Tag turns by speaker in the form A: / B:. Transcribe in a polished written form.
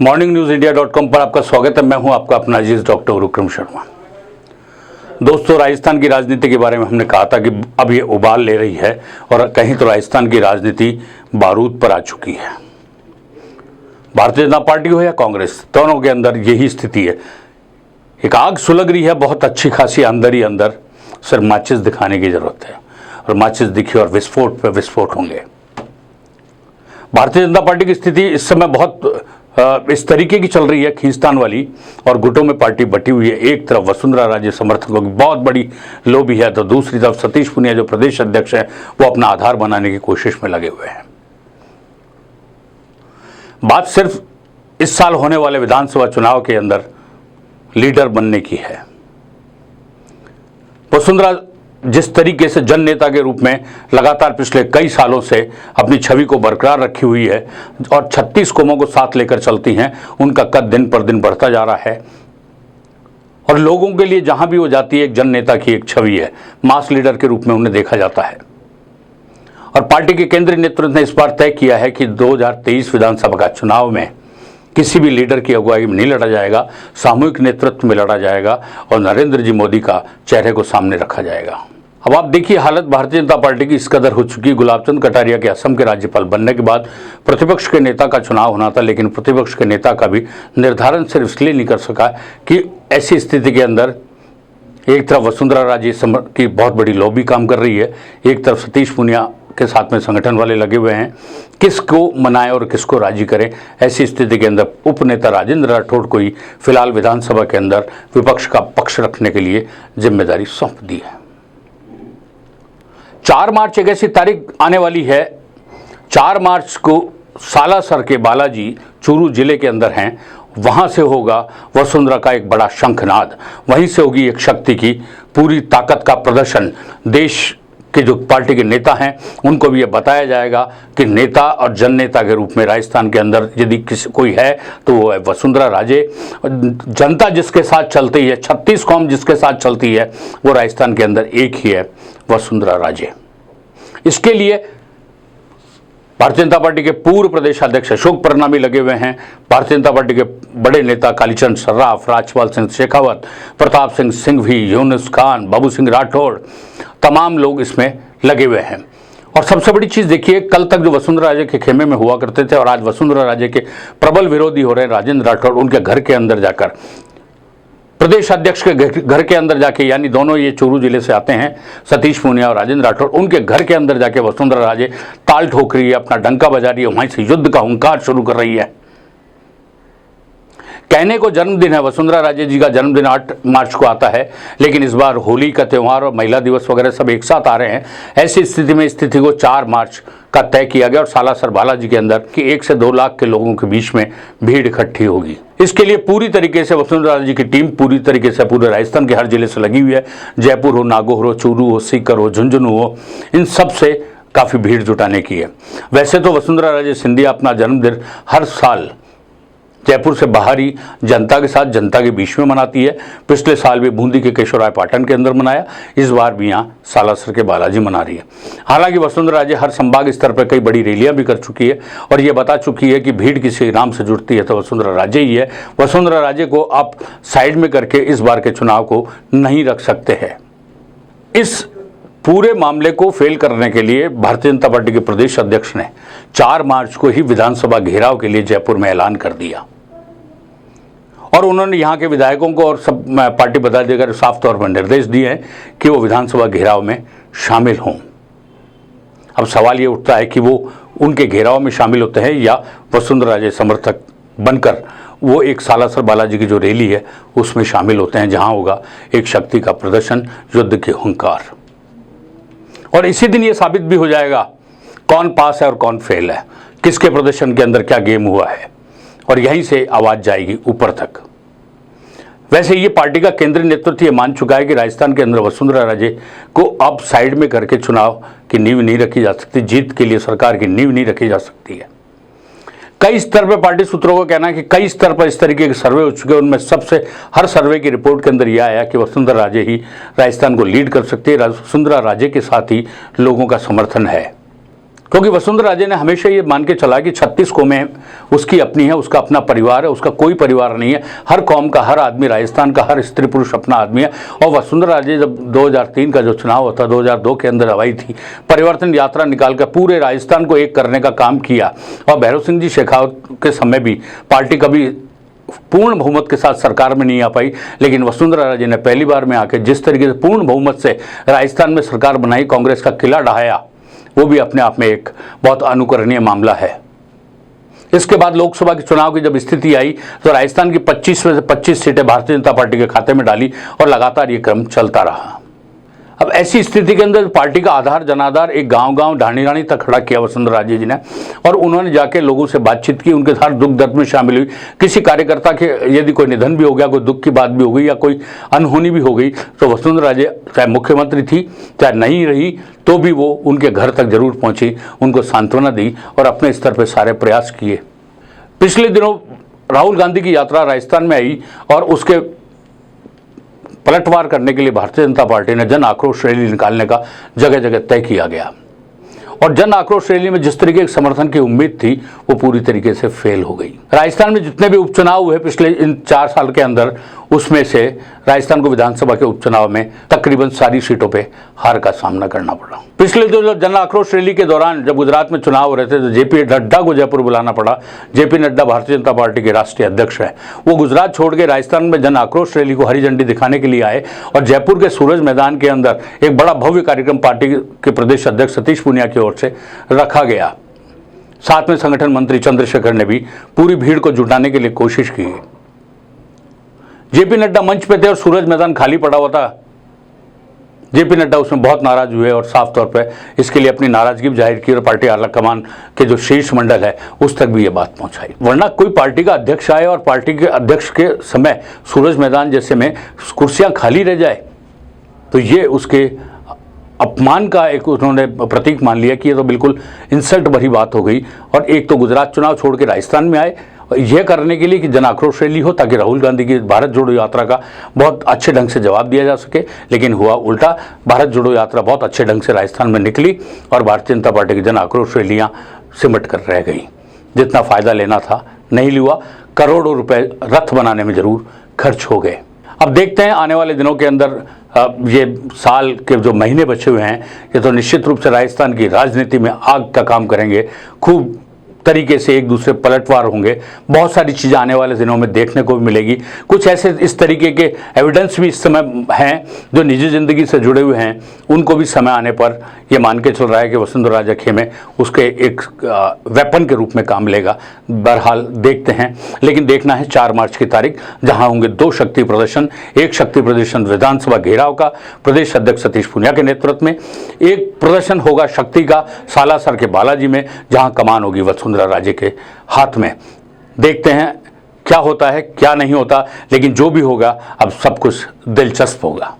A: morningnews.india.com पर आपका स्वागत है। मैं हूं आपका अपना अजीज डॉक्टर विक्रम शर्मा। दोस्तों, राजस्थान की राजनीति के बारे में हमने कहा था कि अब ये उबाल ले रही है और कहीं तो राजस्थान की राजनीति बारूद पर आ चुकी है। भारतीय जनता पार्टी हो या कांग्रेस, दोनों के अंदर यही स्थिति है। एक आग सुलग रही है बहुत अच्छी खासी अंदर ही अंदर, सिर्फ माचिस दिखाने की जरूरत है और माचिस दिखी और विस्फोट पे विस्फोट होंगे। भारतीय जनता पार्टी की स्थिति इस समय बहुत इस तरीके की चल रही है, खींचतान वाली, और गुटों में पार्टी बटी हुई है। एक तरफ वसुंधरा राजे समर्थकों की बहुत बड़ी लोबी है, तो दूसरी तरफ सतीश पुनिया जो प्रदेश अध्यक्ष है वो अपना आधार बनाने की कोशिश में लगे हुए हैं। बात सिर्फ इस साल होने वाले विधानसभा चुनाव के अंदर लीडर बनने की है। वसुंधरा जिस तरीके से जन नेता के रूप में लगातार पिछले कई सालों से अपनी छवि को बरकरार रखी हुई है और 36 कौमों को साथ लेकर चलती हैं, उनका कद दिन पर दिन बढ़ता जा रहा है और लोगों के लिए जहां भी वो जाती है एक जन नेता की एक छवि है, मास लीडर के रूप में उन्हें देखा जाता है। और पार्टी के केंद्रीय नेतृत्व ने इस बार तय किया है कि 2023 विधानसभा का चुनाव में किसी भी लीडर की अगुवाई में नहीं लड़ा जाएगा, सामूहिक नेतृत्व में लड़ा जाएगा और नरेंद्र जी मोदी का चेहरे को सामने रखा जाएगा। अब आप देखिए, हालत भारतीय जनता पार्टी की इस कदर हो चुकी। गुलाबचंद कटारिया के असम के राज्यपाल बनने के बाद प्रतिपक्ष के नेता का चुनाव होना था, लेकिन प्रतिपक्ष के नेता का भी निर्धारण सिर्फ इसलिए नहीं कर सका कि ऐसी स्थिति के अंदर एक तरफ वसुंधरा राजे की बहुत बड़ी लॉबी काम कर रही है, एक तरफ सतीश पुनिया के साथ में संगठन वाले लगे हुए हैं। किसको मनाएं और किसको राजी करें, ऐसी स्थिति के अंदर उपनेता राजेंद्र राठौड़ को ही फिलहाल विधानसभा के अंदर विपक्ष का पक्ष रखने के लिए जिम्मेदारी सौंप दी है। 4 मार्च एक ऐसी तारीख आने वाली है, 4 मार्च को सालासर के बालाजी चूरू जिले के अंदर हैं, वहां से होगा वसुंधरा का एक बड़ा शंखनाद, वहीं से होगी एक शक्ति की पूरी ताकत का प्रदर्शन। देश के जो पार्टी के नेता हैं उनको भी ये बताया जाएगा कि नेता और जन नेता के रूप में राजस्थान के अंदर यदि कोई है तो वो है वसुंधरा राजे। जनता जिसके साथ चलती है, 36 कौम जिसके साथ चलती है, वो राजस्थान के अंदर एक ही है, वसुंधरा राजे। इसके लिए भारतीय जनता पार्टी के पूर्व प्रदेश अध्यक्ष अशोक परनामी लगे हुए हैं, भारतीय जनता पार्टी के बड़े नेता कालीचंद सर्राफ, राजपाल सिंह शेखावत, प्रताप सिंह सिंघवी, यूनुस खान, बाबू सिंह राठौड़, तमाम लोग इसमें लगे हुए हैं। और सबसे बड़ी चीज़ देखिए, कल तक जो वसुंधरा राजे के खेमे में हुआ करते थे और आज वसुंधरा राजे के प्रबल विरोधी हो रहे हैं राजेंद्र राठौड़, उनके घर के अंदर जाकर, प्रदेश अध्यक्ष के घर के अंदर जाके, यानी दोनों ये चूरू जिले से आते हैं, सतीश पुनिया और राजेंद्र राठौड़, उनके घर के अंदर जाके वसुंधरा राजे ताल ठोक रही है, अपना डंका बजा रही है, वहीं से युद्ध का हुंकार शुरू कर रही है। कहने को जन्मदिन है, वसुंधरा राजे जी का जन्मदिन 8 मार्च को आता है, लेकिन इस बार होली का त्यौहार और महिला दिवस वगैरह सब एक साथ आ रहे हैं। ऐसी स्थिति में स्थिति को 4 मार्च का तय किया गया और सालासर बालाजी के अंदर कि 1 से 2 लाख के लोगों के बीच में भीड़ इकट्ठी होगी। इसके लिए पूरी तरीके से वसुंधरा राजे की टीम पूरी तरीके से पूरे राजस्थान के हर जिले से लगी हुई है। जयपुर हो, नागौर हो, चूरू हो, सीकर हो, झुंझुनू हो, इन सब से काफ़ी भीड़ जुटाने की है। वैसे तो वसुंधरा राजे सिंधिया अपना जन्मदिन हर साल जयपुर से बाहरी जनता के साथ, जनता के बीच में मनाती है। पिछले साल भी बूंदी के केशवराय पाटन के अंदर मनाया, इस बार भी यहाँ सालासर के बालाजी मना रही है। हालांकि वसुंधरा राजे हर संभाग स्तर पर कई बड़ी रैलियां भी कर चुकी है और ये बता चुकी है कि भीड़ किसी नाम से जुड़ती है तो वसुंधरा राजे ही है। वसुंधरा राजे को आप साइड में करके इस बार के चुनाव को नहीं रख सकते हैं। इस पूरे मामले को फेल करने के लिए भारतीय जनता पार्टी के प्रदेश अध्यक्ष ने 4 मार्च को ही विधानसभा घेराव के लिए जयपुर में ऐलान कर दिया और उन्होंने यहाँ के विधायकों को और सब पार्टी पदाधिकारी साफ तौर पर निर्देश दिए हैं कि वो विधानसभा घेराव में शामिल हों। अब सवाल ये उठता है कि वो उनके घेराव में शामिल होते हैं या वसुंधरा राजे समर्थक बनकर वो एक सालासर बालाजी की जो रैली है उसमें शामिल होते हैं, जहाँ होगा एक शक्ति का प्रदर्शन, युद्ध के हुंकार। और इसी दिन ये साबित भी हो जाएगा कौन पास है और कौन फेल है, किसके प्रदर्शन के अंदर क्या गेम हुआ है, और यहीं से आवाज़ जाएगी ऊपर तक। वैसे ये पार्टी का केंद्रीय नेतृत्व ये मान चुका है कि राजस्थान के अंदर वसुंधरा राजे को अब साइड में करके चुनाव की नींव नहीं रखी जा सकती, जीत के लिए सरकार की नींव नहीं रखी जा सकती है। कई स्तर पर पार्टी सूत्रों का कहना है कि कई स्तर पर इस तरीके के सर्वे हो चुके हैं, उनमें सबसे हर सर्वे की रिपोर्ट के अंदर यह आया कि वसुंधरा राजे ही राजस्थान को लीड कर सकती है। वसुंधरा राजे के साथ ही लोगों का समर्थन है। क्योंकि वसुंधरा राजे ने हमेशा ये मान के चला कि 36 कौमें उसकी अपनी है, उसका अपना परिवार है, उसका कोई परिवार नहीं है। हर कौम का हर आदमी, राजस्थान का हर स्त्री पुरुष अपना आदमी है। और वसुंधरा राजे जब 2003 का जो चुनाव होता, 2002 के अंदर आई थी, परिवर्तन यात्रा निकालकर पूरे राजस्थान को एक करने का काम किया। और भैरव सिंह जी शेखावत के समय भी पार्टी कभी पूर्ण बहुमत के साथ सरकार में नहीं आ पाई, लेकिन वसुंधरा राजे ने पहली बार में आके जिस तरीके से पूर्ण बहुमत से राजस्थान में सरकार बनाई, कांग्रेस का किला ढहाया, वो भी अपने आप में एक बहुत अनुकरणीय मामला है। इसके बाद लोकसभा के चुनाव की जब स्थिति आई तो राजस्थान की 25 में से 25 सीटें भारतीय जनता पार्टी के खाते में डाली और लगातार ये क्रम चलता रहा। अब ऐसी स्थिति के अंदर पार्टी का आधार जनाधार एक गांव-गांव, ढाणी-ढाणी तक खड़ा किया वसुंधरा राजे जी ने, और उन्होंने जाके लोगों से बातचीत की, उनके साथ दुख दर्द में शामिल हुई। किसी कार्यकर्ता के यदि कोई निधन भी हो गया, कोई दुख की बात भी हो गई या कोई अनहोनी भी हो गई, तो वसुंधरा राजे चाहे मुख्यमंत्री थी चाहे नहीं रही, तो भी वो उनके घर तक जरूर पहुंची, उनको सांत्वना दी और अपने स्तर पर सारे प्रयास किए। पिछले दिनों राहुल गांधी की यात्रा राजस्थान में आई और उसके पलटवार करने के लिए भारतीय जनता पार्टी ने जन आक्रोश रैली निकालने का जगह जगह तय किया गया। और जन आक्रोश रैली में जिस तरीके की समर्थन की उम्मीद थी वो पूरी तरीके से फेल हो गई। राजस्थान में जितने भी उपचुनाव हुए पिछले इन 4 साल के अंदर, उसमें से राजस्थान को विधानसभा के उपचुनाव में तकरीबन सारी सीटों पे हार का सामना करना पड़ा। पिछले जो जन आक्रोश रैली के दौरान जब गुजरात में चुनाव हो रहे थे तो जेपी नड्डा को जयपुर बुलाना पड़ा। जेपी नड्डा भारतीय जनता पार्टी के राष्ट्रीय अध्यक्ष हैं। वो गुजरात छोड़ के राजस्थान में जन आक्रोश रैली को हरी झंडी दिखाने के लिए आए और जयपुर के सूरज मैदान के अंदर एक बड़ा भव्य कार्यक्रम पार्टी के प्रदेश अध्यक्ष सतीश पूनिया की ओर से रखा गया। साथ में संगठन मंत्री चंद्रशेखर ने भी पूरी भीड़ को जुटाने के लिए कोशिश की। जेपी नड्डा मंच पे थे और सूरज मैदान खाली पड़ा हुआ था। जेपी नड्डा उसमें बहुत नाराज हुए और साफ तौर पे इसके लिए अपनी नाराजगी भी जाहिर की और पार्टी आला कमान के जो शीर्ष मंडल है उस तक भी ये बात पहुंचाई। वरना कोई पार्टी का अध्यक्ष आए और पार्टी के अध्यक्ष के समय सूरज मैदान जैसे में कुर्सियां खाली रह जाए तो ये उसके अपमान का एक उन्होंने प्रतीक मान लिया कि ये तो बिल्कुल इंसल्ट भरी बात हो गई। और एक तो गुजरात चुनाव छोड़ के राजस्थान में आए यह करने के लिए कि जन आक्रोश रैली हो ताकि राहुल गांधी की भारत जोड़ो यात्रा का बहुत अच्छे ढंग से जवाब दिया जा सके, लेकिन हुआ उल्टा। भारत जोड़ो यात्रा बहुत अच्छे ढंग से राजस्थान में निकली और भारतीय जनता पार्टी की जन आक्रोश रैलियां सिमट कर रह गई। जितना फायदा लेना था नहीं लिया, करोड़ों रुपए रथ बनाने में जरूर खर्च हो गए। अब देखते हैं आने वाले दिनों के अंदर ये साल के जो महीने बचे हुए हैं ये तो निश्चित रूप से राजस्थान की राजनीति में आग का काम करेंगे। खूब तरीके से एक दूसरे पलटवार होंगे। बहुत सारी चीज़ें आने वाले दिनों में देखने को भी मिलेगी। कुछ ऐसे इस तरीके के एविडेंस भी इस समय हैं जो निजी ज़िंदगी से जुड़े हुए हैं, उनको भी समय आने पर ये मान के चल रहा है कि वसुंधरा राजे खेमे उसके एक वेपन के रूप में काम लेगा। बहरहाल देखते हैं, लेकिन देखना है 4 मार्च की तारीख, जहां होंगे 2 शक्ति प्रदर्शन। एक शक्ति प्रदर्शन विधानसभा घेराव का प्रदेश अध्यक्ष सतीश पूनिया के नेतृत्व में, एक प्रदर्शन होगा शक्ति का सालासर के बालाजी में जहां कमान होगी वसुंधरा राजे के हाथ में। देखते हैं क्या होता है क्या नहीं होता, लेकिन जो भी होगा अब सब कुछ दिलचस्प होगा।